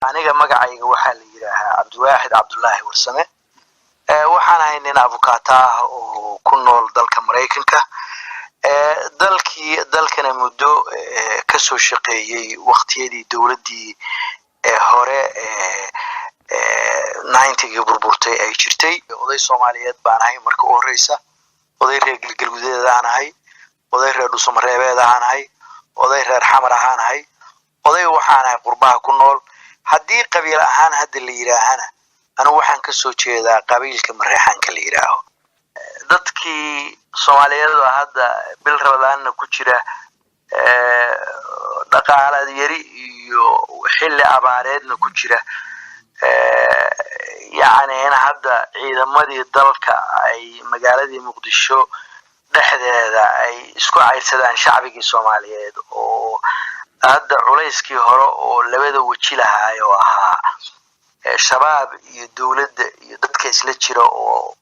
aniga magacayga waxaa la yidhaahaa cabdiwaaxid cabdullaahi warsame waxaan ahay nin abukaata ah oo ku nool dalka Mareykanka dalkana muddo ka soo shaqeeyay waqtiyadii dawladdii hore 90-gii burburtay ay jirtay. oday Soomaaliyeed baan ahay marka u horeysa, oday reer galguduud aan ahay, oday reer Dhuusamareebeed aan ahay, oday reer Xamar aan ahay, oday waxaan ahay qurbaha ku nool. haddii qabiil ahaan hadda la yiraahana anu waxaan ka soo jeedaa qabiilka Mareexaanka la yiraaho. dadkii Soomaaliyeed oo hadda bil Ramadaanna ku jira dhaqaalaad yari iyo xilli abaareedna ku jira in hadda ciidamadii dalka ay magaaladii Muqdisho dhexdeeda ay isku cayrsadaan shacbigii Soomaaliyeed oo hadda culayskii hore oo labada waji lahaay oo ahaa shabaab iyo dawladda iyo dadka isla jira oo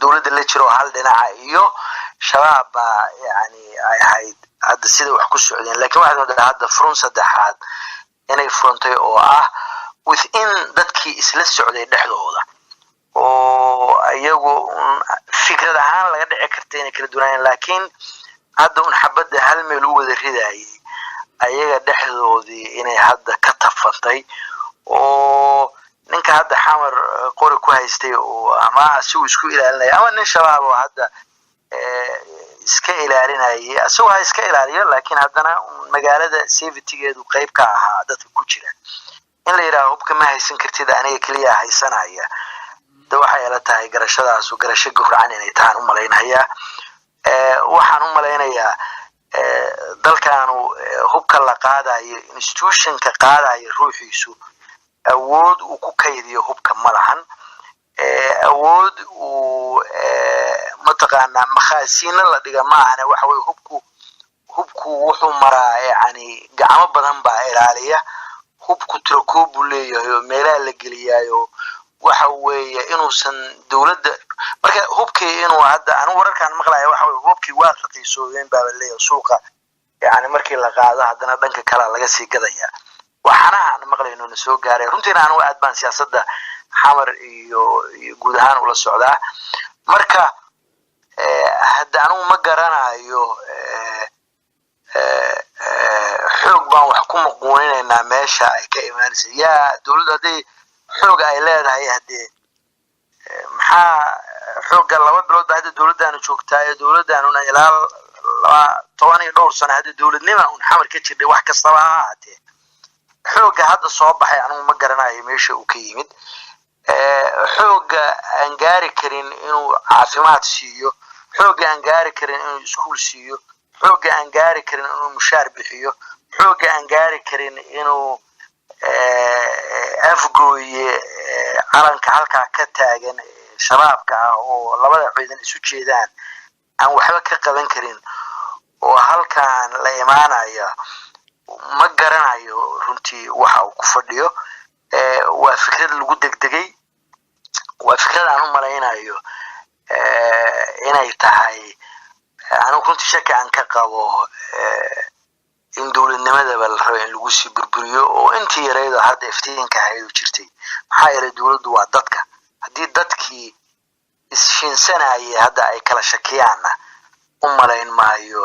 dawladda la jira oo hal dhinaca iyo shabaab ay ahayd hadda sida wax ku socdeen. laakiin waxaad moodaa hadda furun saddexaad inay furantay oo ah within dadkii isla socday dhexdooda oo ayagu fikrad ahaan laga dhici karta inay kala duwanayeen, laakiin hadda xabadda hal meel u wada ridayay ayaga dhexdoodii inay hadda ka tafantay oo ninka hadda Xamar qori ku haystay oo ama si uu isku ilaalinay ama nin shabaab oo hadda iska ilaalinayay asoo ha iska ilaaliyo, laakiin haddana magaalada safety-geedu qayb ka ahaa dadka ku jira. in la yiraahdo hubka ma haysan kartid aniga kaliya haysanaya waxay ila tahay garashadaas garasho gurcan inay tahan u maleynayaa. waxaan u maleynayaa dalkaanu hubka la qaadayo institution-ka qaadayo ruuxiisu awood uu ku kaydiyo hubka malahan, awood uu mataqaana makhaasiina la dhiga maahane waxa way hubku wuxuu maraa gacmo badan baa ilaaliya. hubku tirokoob buu leeyahay oo meelaha la geliyayo waxa weeye inuusan dawladda marka hubkii inuu hadda anu wararkan maqlayo waxa weeye hubkii waa raqiisoodeen baa leeyahay suuqa markii la qaado haddana dhanka kale laga sii gadaya. waxaana aan maqlayno na soo gaaray runtiina anu aad baan siyaasadda Xamar iyo guud ahaan ula socdaa. marka hadda anu ma garanayo xoog baan wax ku muquuninayna meesha ay ka imaanayso dawladda haddii xoog ay leedahay haddii maxaa xoogga 2 bilood hadda dawladdaanu joogtaa dawladdaanuna ilaa 10 iyo dhowr sano hadda dawladnimo Xamar ka jirtay wax kastaba ha ahaatee xoogga hadda soo baxay anu ma garanayo meesha uu ka yimid. xoogga aan gaari karin inuu caafimaad siiyo, xoogga aan gaari karin inuu iskuul siiyo, xoogga aan gaari karin inuu mushaar bixiyo, xoogga aan gaari karin inuu afgooye calanka halkaa ka taagan shabaabka ah oo labada ciidan isu jeedaan aan waxba ka qaban karin oo halkaan la imaanaya ma garanayo runtii waxa uu ku fadhiyo. waa fikrad lagu degdegay, waa fikrad aan u maleynayo inay tahay anu runtii shaki aan ka qabo in dawladnimada la rabo in lagu sii burburiyo oo intii yareedo hadda iftiinka hay'adu jirtay. maxaa yeelay dawladdu waa dadka, haddii dadkii ishiinsanayay hadda ay kala shakiyaanna u maleyn maayo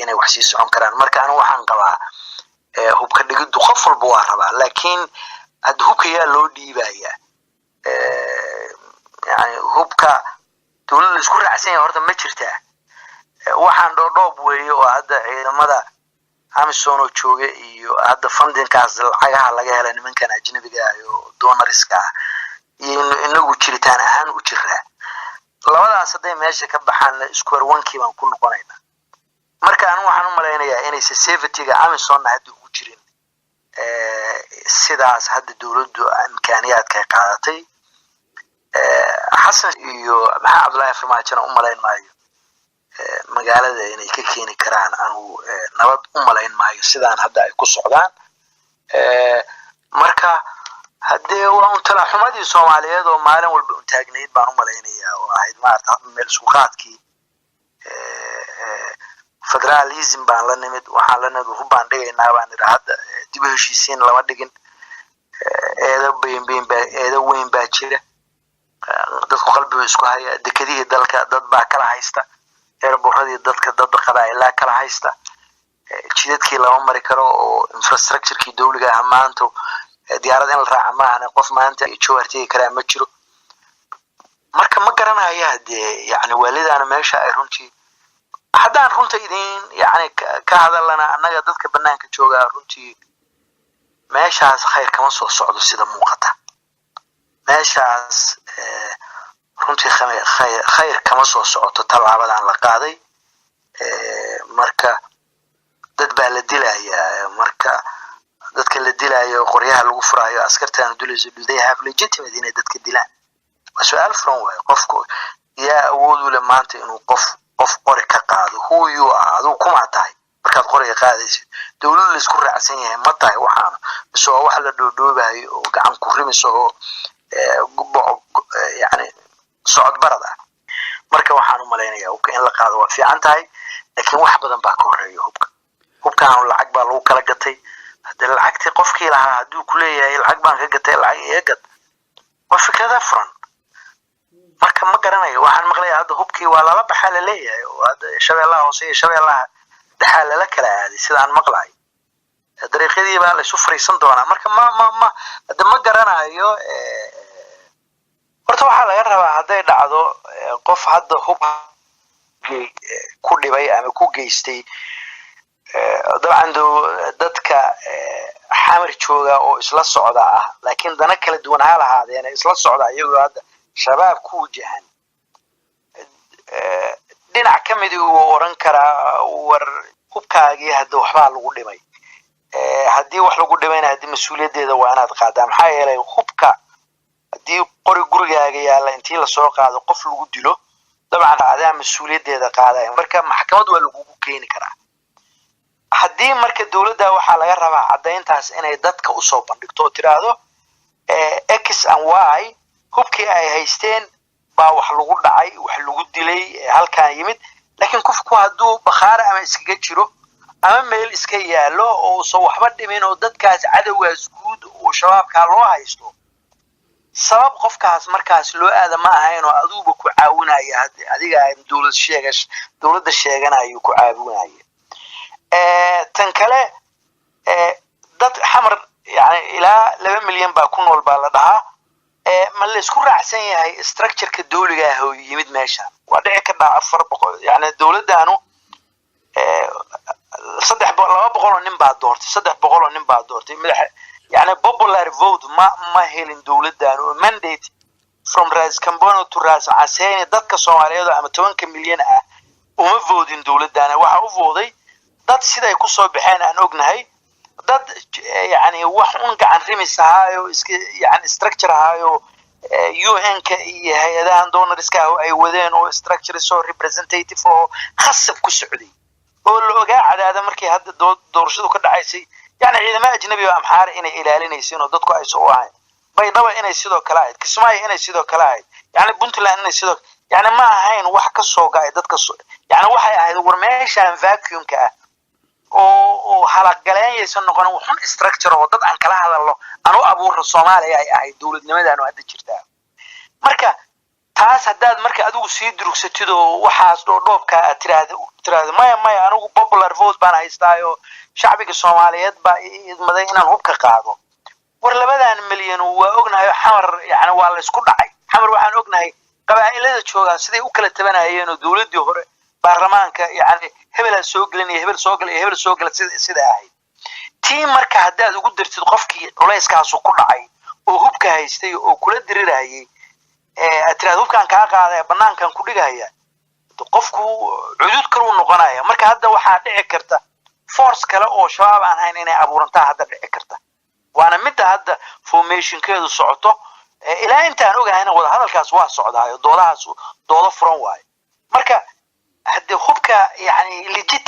inay wax sii socon karaan. marka anu waxaan qabaa hubka dhigiddu qof walba waa rabaa, laakiin hadda hubka yaa loo dhiibaya hubka dawladda isku raacsan yahay horta ma jirtaa. waxaan dhoodhoob weeye oo hadda ciidamada Amisom oo jooga iyo hadda fundinkaas lacagaha laga helay nimankan ajnabiga ah iyo donoriska iyo inagu jiritaan ahaan u jiraa. labadaas haday meesha ka baxaan square one-kii baan ku noqonaynaa. marka anu waxaan u maleynayaa inay safety-ga Amisom hadda ugu jirin sidaas hadda dawladdu imkaaniyaadka ay qaadatay. xasan iyo maxaa Cabdullaahi Farmaajo u maleyn maayo magaalada inay ka keeni karaan anu nabad u maleyn maayo sidaan hadda ay ku socdaan. marka haddee waa tala xumadii Soomaaliyeed oo maalin walba u taagneyd baan u maleynayaa oo ahayd maarta meel isku qaadkii federalism baan la nimid waxaan la nimid hubaan dhigaynaa baan hadda dib u heshiisiin lama dhigin. eedo weyn baa jira dadku qalbiga isku haya dekadihii dalka dad baa kala haysta airportadii dadka dad qabaa'ilaa kala haysta jidadkii lama mari karo oo infrastructure-kii dawliga ah maanta diyaarad in la raaca maahan qof maanta jooartay kara ma jiro marka ma garanayo hadee yani waalidana meesha ay runtii haddaan runta idin yani ka hadalana annaga dadka banaanka jooga runtii meeshaas khayr kama soo socdo sida muuqata meeshaas runtii khayr kama soo socoto talaabadan la qaaday marka dad baa la dilayaa marka dadka la dilayo qoryaha lagu furaayo askartaan dulayso they have legitimate inay dadka dilaan waa su'aal furan way qofku yaa awood u leh maanta inuu qof qori ka qaado who you are aduu kuma tahay markaad qoriga qaadaysid dawladda la isku raacsan yahay ma tahay waxaana soo wax la dhoodhoobayo oo gacan ku rimiso oo yani socod barada marka waxaan u maleynayaa hubka in la qaado waa fiican tahay laakiin wax badan baa ka horeeya hubkaan lacag baa lagu kala gatay hadii lacagtii qofkii lahaa haduu ku leeyahay lacag baan ka gatay lacag iga gad waa fikrada furan marka ma garanayo waxaan maqlay hadda hubkii waa lala baxaa la leeyahay oo hadda shabeellaha hoose iyo shabeellaha dhaxal la kala aaday sidaan maqlay dariiqadii baa la isu fariisan doonaa marka ma hadda ma garanayo horta waxaa laga rabaa hadday dhacdo qof hadda hub ku dhibay ama ku geystay dabcan dadka xamar jooga oo isla socda ah laakiin dana kala duwan ha lahaadeen isla socda iyagoo hadda shabaab ku wajahan dhinac ka mid uu oran karaa war hubkaagii hadda waxbaa lagu dhimay haddii wax lagu dhimayna haddii mas-uuliyadeeda waa inaad qaadaa maxaa yeelay hubka haddii qori gurigaaga yaalla intii lasoo qaado qof lagu dilo dabcan adaa mas-uuliyadeeda qaadaya marka maxkamad waa lagugu keeni karaa haddii marka dawladda waxaa laga rabaa caddayntaas inay dadka usoo bandhigto oo tiraahdo x and y hubkii ay haysteen baa wax lagu dhacay wax lagu dilay halkaan yimid laakiin qofku hadduu bakhaar ama iskaga jiro ama meel iska yaalo oo soo waxba dhimin oo dadkaas cadawgaas guud oo shabaabka loo haysto sabab qofkaas markaas loo aada ma ahayn oo aduuba ku caawinaya adiga dawladda sheeganayo ku caawinaya tan kale dad xamar yani ilaa 2 milyan baa ku nool baa la dhahaa ma la isku raacsan yahay structure-ka dawliga ah oo yimid meesha waa dhici ka dhaca 400 yani dawladdaanu 200 oo nin baa doortay madax يعني popular vote ما هيلين دولتان mandate from Ras Kambona to Ras Aseni dadka Soomaaliyeed ama 10 milyan ah uma voodin dowladana waxa u vooday dad siday ku soo baxeen aan ognahay dad yani wax un gacan rimisaayo iska yani structure haayo UN-ka iyo hay'adahan donorska ay wadeen oo structure soo representative oo khasab ku socday oo la ogaa cadaada markii hadda doorashadu ka dhacaysay يعني ciidamada ajnabiga amxaar inay ilaalinayeen oo dadku ay soo waayeen baydhaba inay sidoo kale ahayd kismaayo inay sidoo kale ahayd yani puntland inay sidoo yani ma ahayn wax ka soo gaay dadka yani waxay ahayd war meeshaan vacuum-ka ah oo halaqgaleeyaysan noqon wuxun structure oo dad aan kala hadalno anu abuur Soomaaliya ay ahayd dawladnimadana hadda jirtaa marka taas hadaad marka adigu sii durugsatid oo waxaas dhoobka tiraahdo maya anigu popular vote baan haystaayo shacbiga Soomaaliyeed baa idmaday inaan hubka qaado war 2 milyan waa ognahay xamar yani waa la isku dhacay xamar waxaan ognahay qabaa'ilada jooga siday u kala tabanayeen oo dawladii hore baarlamaanka yani hebel soo galinay hebel soo galay sida ahayd tii marka hadaad ugu dirtid qofkii culayskaas ku dhacay oo hubka haystay oo kula dirirayay atraad hubkan ka qaaday banaankan ku dhigaya qofku cudud kale uu noqonaya marka hadda waxa dhici karta force kale oo shabaab aan hayn inay abuurantaa hadda dhici karta waana mid hadda formation-keedu socoto ilaa intaan ogahayna wada hadalkaas waa socdaayo doodo furan waay marka hadda hubka yani legit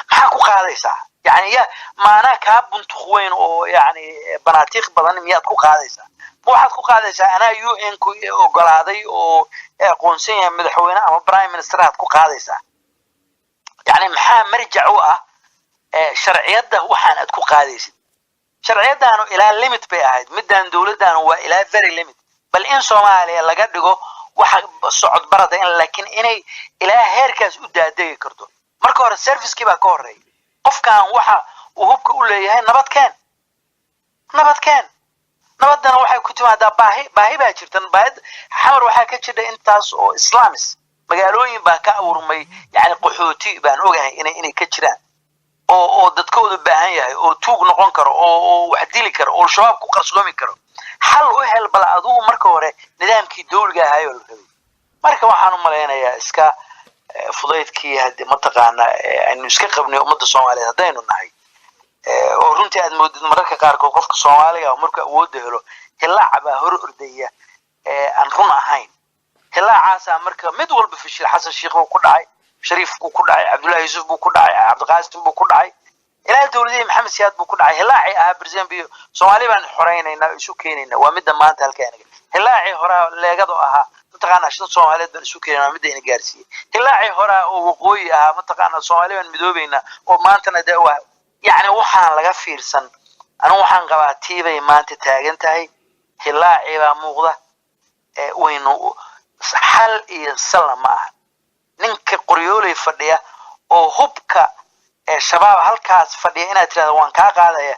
maxaa ku qaadaysaa yani ya maana ka buntu weyn oo yani banaatiiq badan miyaad ku qaadaysaa waxaad ku qaadaysaa ana UN ku ogolaaday oo aqoonsan yahay madaxweyne ama prime minister aad ku qaadaysaa yani maxaa marjac u ah sharciyada waxaan aad ku qaadaysid sharciyadaanu ilaa limit bay ahayd midaan dowladdaanu waa ilaa very limit bal in Soomaaliya laga dhigo waxa socod barada in laakiin inay ilaa heerkaas u daadegi karto marka hore service-kii baa ka horeeyay qofkan waxa uu hubka u leeyahay nabadkeen nabadana waxay ku timaadaa baahi baa jirtan baahid xamar waxaa ka jira intaas oo islaamis magaalooyin baa ka abuurmay yani qaxooti baan ogahay inay ka jiraan oo dadkoodu baahan yahay oo tuug noqon karo oo wax dili karo oo shabaab ku qarsoomi karo hal u hel bal adigu marka hore nidaamkii dawliga ahaa oo la rabay marka waxaan u maleynayaa iska fudaydkii hadii mataqaana aynu iska qabnay ummadda Soomaaliyeed hadaynu nahay oo runtii aad moodid mararka qaar qofka Soomaaliga marka awood helo hilaac baa hor ordaya aan run ahayn hilaacaas marka mid walba fishil Xasan Sheekh uu ku dhacay Shariif uu ku dhacay Abdullahi Yusuf uu ku dhacay Cabdiqaasim uu ku dhacay ilaa dawladii Maxamed Siyaad buu ku dhacay hilaaci Brazil Soomaali baan xoreynayna isu keenayna waa mid maanta halkaan hilaaci hore leegado ahaa mataqaana shaqada Soomaaliyeed baan isu keenayna mid ay gaarsiiyay hilaaci hore oo waqooyi ahaa mataqaana Soomaali baan midoobayna oo maantana waa يعني waxaan laga fiirsan anu waxaan qabaa tiibay maanta taagan tahay hilaaci baa muuqda waynu hal iyo salama ah ninka qoryoolay fadhiya oo hubka shabaab halkaas fadhiya inaad tiraahdo waan ka qaadaya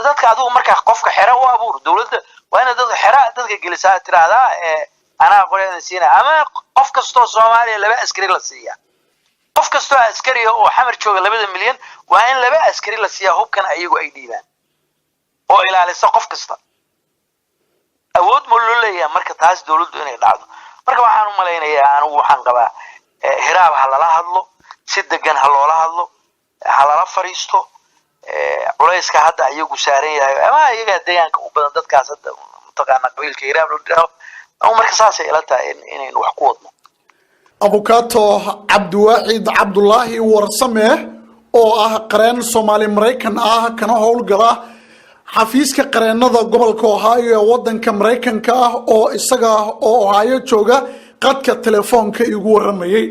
dadka adigu markaa qofka xira u abuur dawladda waa in dadka xira dadka gelisaa tiraahda ana qorayna siina ama qof kasto Soomaaliya laba askari la siiya qof kasto askari oo xamar jooga 2 milyan waa in laba askari la siiya hubkan ayagu ay dhiibaan oo ilaalisa qof kasta awood ma loo leeyahay marka taas dawladdu inay dhacdo marka waxaan u maleynayaa anigu waxaan qabaa hiraab halala hadlo si degan haloola hadlo halala fariisto culayska hadda ayagu saaran yahay ama ayaga deegaanka u badan dadkaas hadda mataqaana qabiilka hiraab loo dhiro oo marka saas ay ila tahay inaynu wax ku wadno Avocado Cabdiwaxid Cabdullaahi Warsame oo ah qareen Soomaali Mareykan ah kana howlgala xafiiska qareenada gobolka Ohio ee wadanka Mareykanka ah oo isaga oo Ohio jooga qadka telefoonka igu waramayay